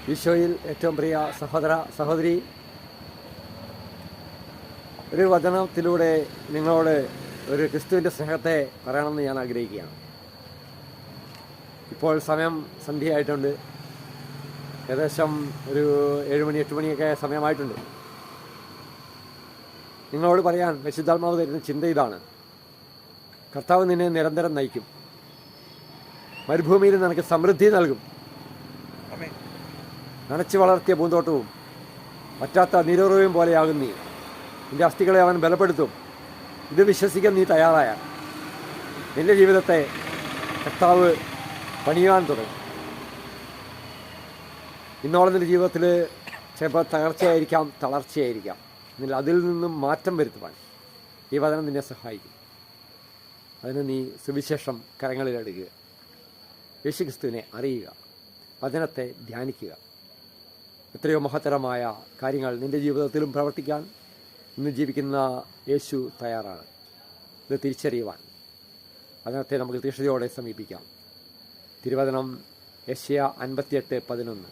ഈശോയിൽ ഏറ്റവും പ്രിയ സഹോദര സഹോദരി, ഒരു വചനത്തിലൂടെ നിങ്ങളോട് ഒരു ക്രിസ്തുവിൻ്റെ സ്നേഹത്തെ പറയണമെന്ന് ഞാൻ ആഗ്രഹിക്കുകയാണ്. ഇപ്പോൾ സമയം സന്ധ്യയായിട്ടുണ്ട്. ഏകദേശം ഒരു 7 മണി 8 മണിയൊക്കെ സമയമായിട്ടുണ്ട്. നിങ്ങളോട് പറയാൻ പരിശുദ്ധാത്മാവ് തരുന്ന ചിന്ത ഇതാണ്: കർത്താവ് നിന്നെ നിരന്തരം നയിക്കും. മരുഭൂമിയിൽ നിനക്ക് സമൃദ്ധി നൽകും. നനച്ചു വളർത്തിയ പൂന്തോട്ടവും പറ്റാത്ത നീരുറവും പോലെയാകും നീ. നിന്റെ അസ്ഥികളെ അവൻ ബലപ്പെടുത്തും. ഇത് വിശ്വസിക്കാൻ നീ തയ്യാറായാൽ നിന്റെ ജീവിതത്തെ കർത്താവ് പണിയാൻ തുടങ്ങും. ഇന്നോളം നിന്റെ ജീവിതത്തിൽ ചിലപ്പോൾ തകർച്ചയായിരിക്കാം, തളർച്ചയായിരിക്കാം. എന്നാൽ അതിൽ നിന്നും മാറ്റം വരുത്തുവാൻ ഈ വചനം നിന്നെ സഹായിക്കും. അതിന് നീ സുവിശേഷം കരങ്ങളിലെടുക്കുക, യേശുക്രിസ്തുവിനെ അറിയുക, വചനത്തെ ധ്യാനിക്കുക. എത്രയോ മഹത്തരമായ കാര്യങ്ങൾ നിൻ്റെ ജീവിതത്തിലും പ്രവർത്തിക്കാൻ ഇന്ന് ജീവിക്കുന്ന യേശു തയ്യാറാണ്. ഇത് തിരിച്ചറിയുവാൻ വചനത്തെ നമുക്ക് തീക്ഷ്ണതയോടെ സമീപിക്കാം. തിരുവചനം യെശയ്യാ 58:11.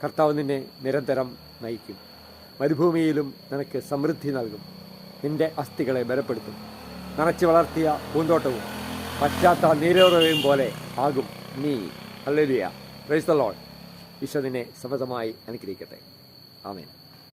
കർത്താവ് നിന്നെ നിരന്തരം നയിക്കും. മരുഭൂമിയിലും നിനക്ക് സമൃദ്ധി നൽകും. നിന്റെ അസ്ഥികളെ ബലപ്പെടുത്തും. നനച്ചു വളർത്തിയ പൂന്തോട്ടവും പറ്റാത്ത നീരുറവയും പോലെ ആകും നീ. Hallelujah. Praise the Lord. Isho നിന്നെ സമൃദ്ധമായി അനുഗ്രഹിക്കട്ടെ. ആമേൻ.